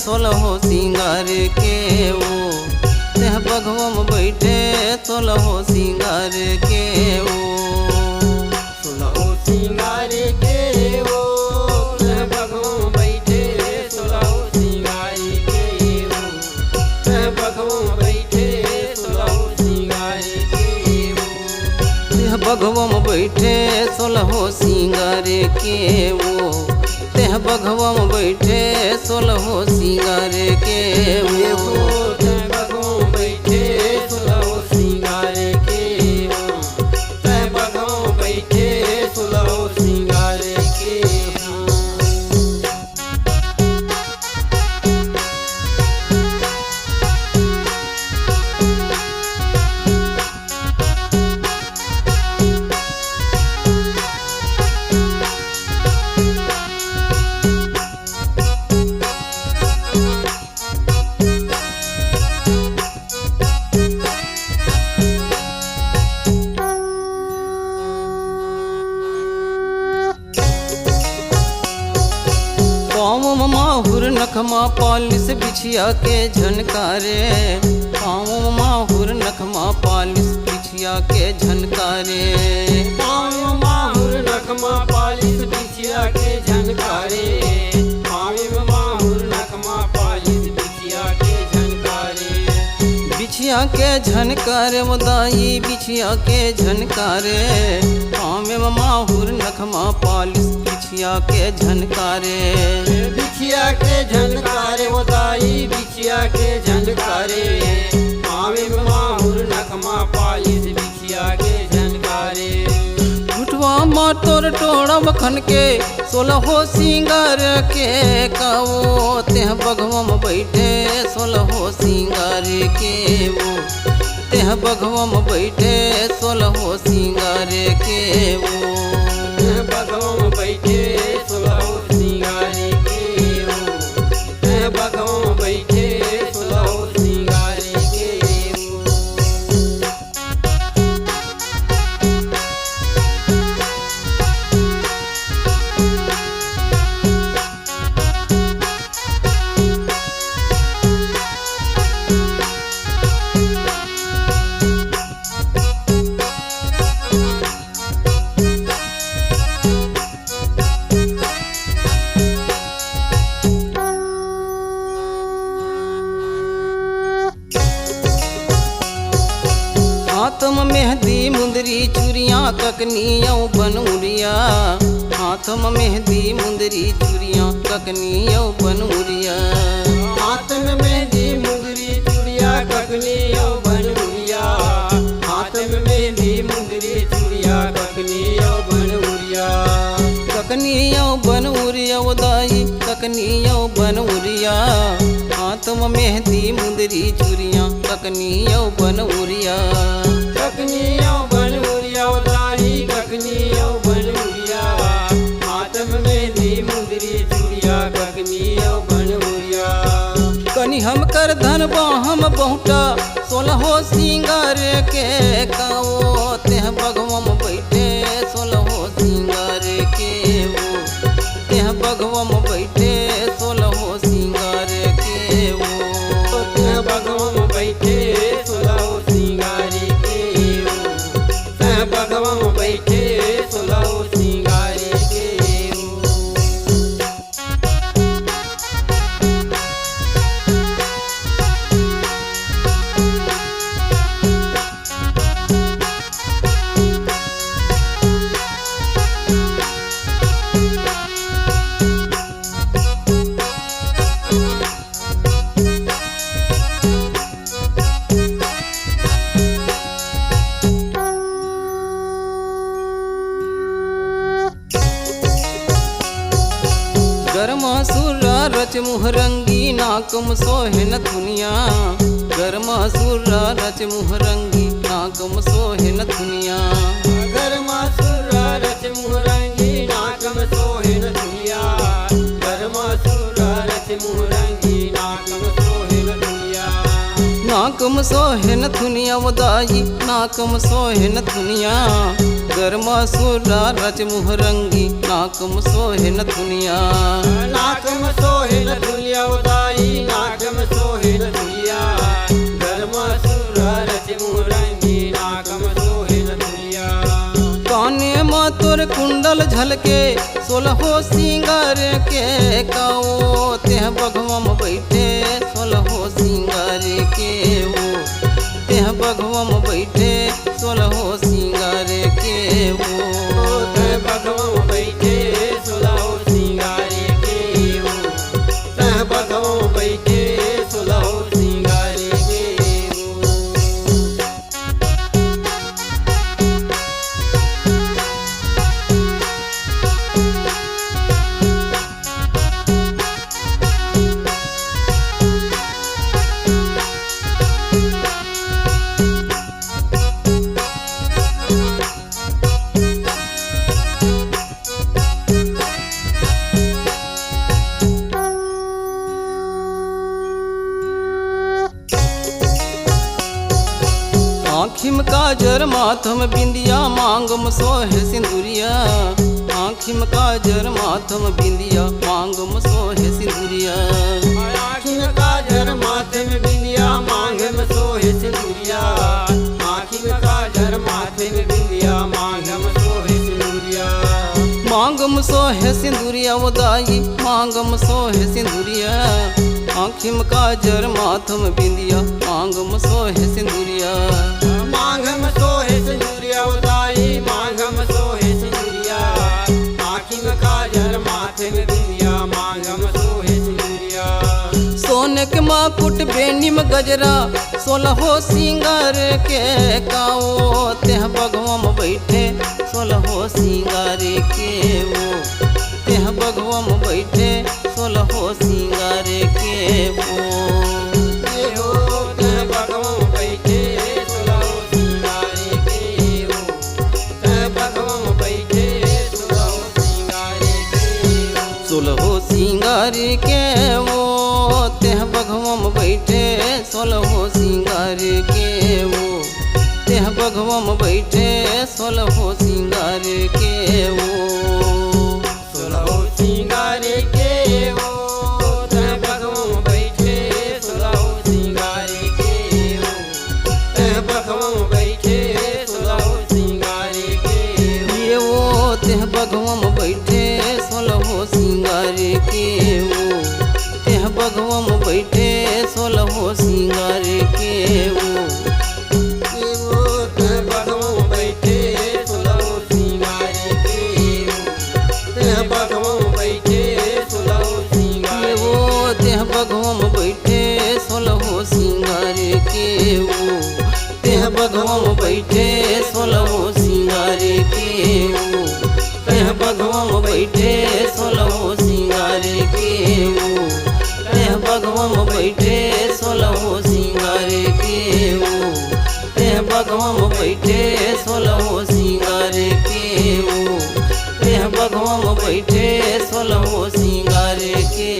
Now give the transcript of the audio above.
सोलहो सिंगार के वो तेह बघवा में बैठे सोलहो सिंगार के वो सोलहो सिंगार के वो तेह बघवा में बैठे सोलहो सिंगार के वो तेह बघवा में बैठे सोलहो सिंगार के वो तेह बघवा में बैठे सोलहो सिंगार के वो तेह बघवा में बैठे सोलहो सिंगार के वो तेह बघवा में बैठे सोलहो सिंगार के वो तेह बघवा में बैठे सोलहो सिंगार के वो पाँव में माहुर नखमा पालिस बिछिया के झनकारे पाँव में माहुर नखमा पालिस बिछिया के झनकारे पाँव माहुर नखमा पालिस बिछिया के झनकारे पाँव माहुर नखमा पालिस बिछिया के झनकारे बिछिया के झनकारे वदाई बिछिया के झनकारे पाँव में माहुर नखमा पालिस बिछिया के झनकारे बिछिया के झनकारे वदाई बिछिया के झनकारे पाँव माहुर नखमा पालिस बिछिया के झनकारे उठवा माँ तोर टोड़ा बखन के सोलहो सिंगार के कावो तेह बघवा में बैठे सोलहो सिंगार के वो तेह बघवा में बैठे सोलहो सिंगार के वो तेह बघवा में बैठे सोलहो सिंगार के वो तेह बघवा में बैठे सोलहो सिंगार के वो हाथ में मेहंदी मुंदरी चूड़ियाँ ककनियों बनूरिया हाथ में मेहंदी मुंदरी चूड़ियाँ ककनियों बनूरिया हाथ में मेहंदी मुंदरी चूड़िया ककनी ओ बनूरिया हाथ में मेहंदी मुंदरी चूड़िया ककनी ओ बनूरिया ककनियों बनूरिया उदाई ककनियों बनूरिया हाथ में मेहंदी मुंदरी चूड़ियाँ ककनियों बनूरिया ककनी ओ बनूरिया उदाई ककनी ओ बनूरिया हाथ में मेहंदी मुंदरी चूड़िया ककनी ओ बनूरिया कनी हम कर धन हम बहुटा सोलहो सिंगार के काओ तेह बघवा में बैठे सोलहो सिंगार के वो तेह बघवा में बैठे सोलहो सिंगार के वो तेह बघवा में बैठे सोलहो सिंगार के वो तेह बघवा में बैठे सोलहो सिंगार के वो गरमा सुरा रच मुहरंगी नाकम सोहेन दुनिया गरमा सुरा रच मुहरंगी नाकम सोहेन दुनिया गरमा सुरा रच मुहरंगी नाकम सोहेन दुनिया गरमा सुरा रच मुहरंगी नाकम सोहेन दुनिया नाकम सोहेन दुनिया वदाई नाकम सोहेन दुनिया गरमा सुरा रच मुहरंगी नाकम सोहेन दुनिया नाकम सोहेन दुनिया उदाई झलके सोलहो सिंगार के काओ तेह बघवा में बैठे सोलहो सिंगार के वो तेह बघवा में बैठे सोलहो सिंगार के वो तह बघवा बैठे सोलहो सिंगार के वो तह बघवा बैठे सोलहो सिंगार के वो आँखिम काजर माथम बिंदिया मांगम सोहे सिंदूरिया आँखिम काजर माथम बिंदिया मांगम सोहे सिंदूरिया आँखिन काजर माथे में बिंदिया मांग में सोहे सिंदूरिया आँखिन काजर माथे में बिंदिया मांग में सोहे सिंदूरिया मांगम सोहे सिंदूरिया उदाई मांगम सोहे सिंदूरिया आँखिम काजर माथम बिंदिया मांगम सोहे सिंदूरिया मांगम सोहे सिंदूरिया उदाई मांगम सोहे सिंदूरिया आँखिन काजर माथे में बिंदिया मांगम सोहे सिंदूरिया सोने के माकुट बेनिम गजरा सोलहो सिंगार के काओ तेह बघवा में बैठे सोलहो सिंगार के वो तेह बघवा में बैठे सोलहो सिंगार के वो ये हो तह बघवा बैठे सोलहो सिंगार के वो तह बघवा बैठे सोलहो सिंगार के वो सोलहो सिंगार के वो तेह बघवा में बैठे सोलहो सिंगार के वो तेह बघवा में बैठे सोलहो सिंगार के वो सोलहो सिंगार के वो तह बघवा बैठे सोलहो सिंगार के वो तह बघवा बैठे सोलहो सिंगार के वो ये वो तेह बघवा में बैठे सोलहो सिंगार के वो तेह बघवा में बैठे सोलहो सिंगार के वो ये वो तह बघवा बैठे सोलहो सिंगार के वो तह बघवा बैठे सोलहो सिंगार ये वो तेह बघवा में बैठे सोलहो सिंगार के वो तेह बघवा में बैठे सोलहो सिंगार के वो तेह बघवा में बैठे सोलहो सिंगार के वो तेह बघवा में बैठे सोलहो सिंगार के वो तेह बघवा में बैठे सोलहो सिंगार के वो तेह बघवा में बैठे सोलहो सिंगार के